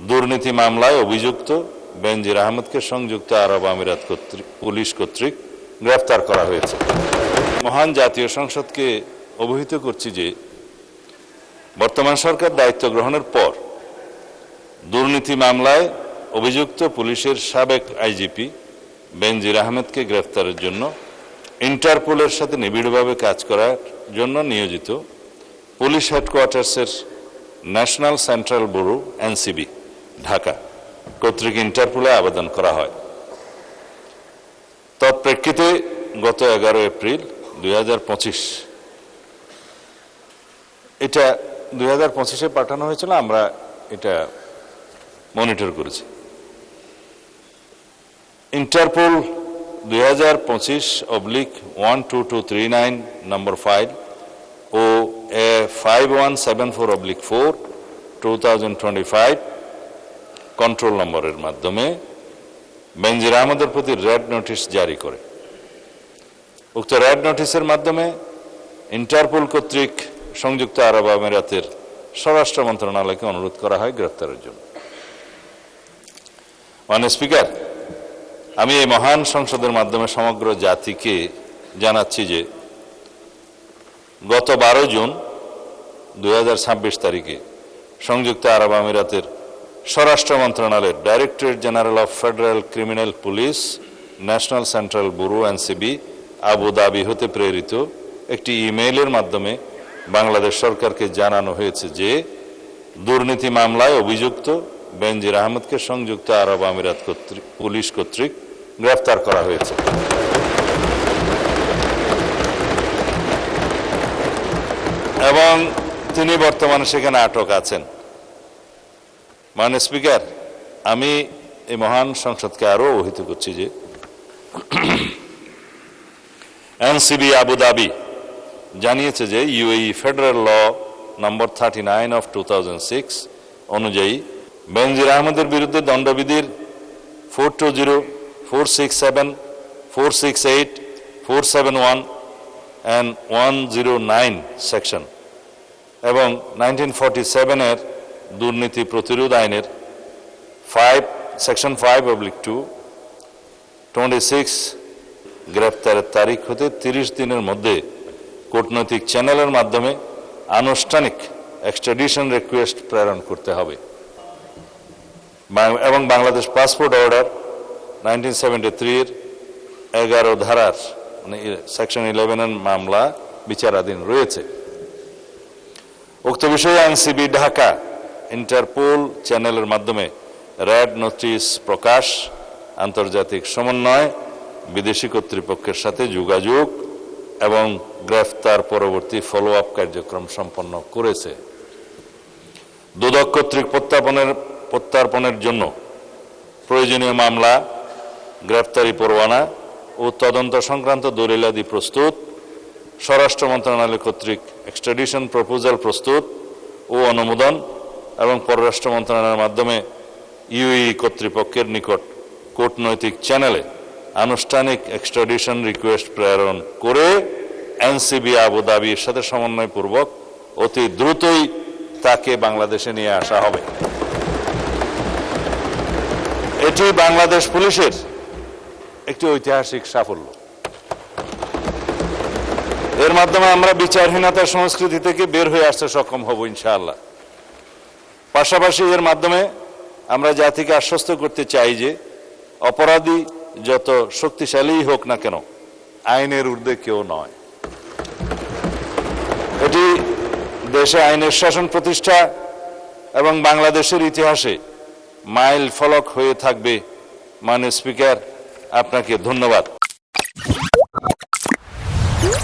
দুর্নীতি মামলায় অভিযুক্ত বেনজির আহমেদকে সংযুক্ত আরব আমিরাত পুলিশ কর্তৃক গ্রেফতার করা হয়েছে। মহান জাতীয় সংসদকে অবহিত করছি যে বর্তমান সরকার দায়িত্ব গ্রহণের পর দুর্নীতি মামলায় অভিযুক্ত পুলিশের সাবেক আইজিপি বেনজির আহমেদকে গ্রেফতারের জন্য ইন্টারপোলের সাথে নিবিড়ভাবে কাজ করার জন্য নিয়োজিত পুলিশ হেডকোয়ার্টার্সের national central bureau NCB Dhaka কর্তৃক ইন্টারপোলে আবেদন করা হয়। তৎপ্রেক্ষিতে গত 11 এপ্রিল 2025 এটা 2025-এ পাঠানো হয়েছিল, আমরা এটা মনিটর করেছি। ইন্টারপোল 2025/12239 নম্বর ফাইল ও A5174/4 2025 কন্ট্রোল নম্বরের মাধ্যমে বেনজির আহমেদের প্রতি রেড নোটিশ জারি করে। উক্ত রেড নোটিশের মাধ্যমে ইন্টারপোল কর্তৃক সংযুক্ত আরব আমিরাতের স্বরাষ্ট্র মন্ত্রণালয়কে অনুরোধ করা হয় গ্রেফতারের জন্য। মাননীয় স্পিকার, আমি এই মহান সংসদের মাধ্যমে সমগ্র জাতিকে জানাচ্ছি যে গত 12 জুন 2026 তারিখে সংযুক্ত আরব আমিরাতের স্বরাষ্ট্র মন্ত্রণালয়ের directorate general of federal criminal police national central bureau NCB Abu Dhabi হতে প্রেরিত একটি ইমেইলের মাধ্যমে বাংলাদেশ সরকারকে জানানো হয়েছে যে দুর্নীতি মামলায় অভিযুক্ত বেনজির আহমেদকে সংযুক্ত আরব আমিরাত পুলিশ কর্তৃক গ্রেফতার করা হয়েছে এবং তিনি বর্তমানে সেখানে আটক আছেন। মাননীয় স্পিকার, আমি এই মহান সংসদকে আরো অবহিত করছি যে এনসিবি আবুধাবি জানিয়েছে যে UAE federal law number 39 of 2006 অনুযায়ী বেনজির আহমেদের বিরুদ্ধে দণ্ডবিধির 420, 467, 468, 471 and 109 সেকশন এবং 1947-এর দুর্নীতি প্রতিরোধ আইনের সেকশন 5/2 26 গ্রেফতারের তারিখ হতে 30 দিনের মধ্যে কূটনৈতিক চ্যানেলের মাধ্যমে আনুষ্ঠানিক এক্সট্রাডিশন রিকোয়েস্ট প্রেরণ করতে হবে এবং বাংলাদেশ পাসপোর্ট অর্ডার 1973-এর 11 ধারার মানে সেকশন 11-এর মামলা বিচারাধীন রয়েছে। উক্ত বিষয়ে এনসিবি ঢাকা ইন্টারপোল চ্যানেলের মাধ্যমে রেড নোটিশ প্রকাশ, আন্তর্জাতিক সমন্বয়, বিদেশি কর্তৃপক্ষের সাথে যোগাযোগ এবং গ্রেফতার পরবর্তী ফলো আপ কার্যক্রম সম্পন্ন করেছে। দুদক কর্তৃক প্রত্যার্পণের জন্য প্রয়োজনীয় মামলা, গ্রেফতারি পরোয়ানা ও তদন্ত সংক্রান্ত দলিলাদি প্রস্তুত, স্বরাষ্ট্র মন্ত্রণালয় কর্তৃক এক্সট্রাডিশন প্রপোজাল প্রস্তুত ও অনুমোদন এবং পররাষ্ট্র মন্ত্রণালয়ের মাধ্যমে ইউএই কর্তৃপক্ষের নিকট কূটনৈতিক চ্যানেলে আনুষ্ঠানিক এক্সট্রাডিশন রিকোয়েস্ট প্রেরণ করে এনসিবি আবুধাবির সাথে সমন্বয়পূর্বক অতি দ্রুতই তাকে বাংলাদেশে নিয়ে আসা হবে। এটি বাংলাদেশ পুলিশের একটি ঐতিহাসিক সাফল্য। এর মাধ্যমে আমরা বিচারহীনতার সংস্কৃতি থেকে বের হয়ে আসতে সক্ষম হব ইনশাআল্লাহ। পাশাপাশি এর মাধ্যমে আমরা জাতিকে আশ্বস্ত করতে চাই যে অপরাধী যত শক্তিশালী হোক না কেন আইনের ঊর্ধ্বে কেউ নয়। এটি দেশে আইনের শাসন প্রতিষ্ঠা এবং বাংলাদেশের ইতিহাসে মাইল ফলক হয়ে থাকবে। মাননীয় স্পিকার, আপনাকে ধন্যবাদ।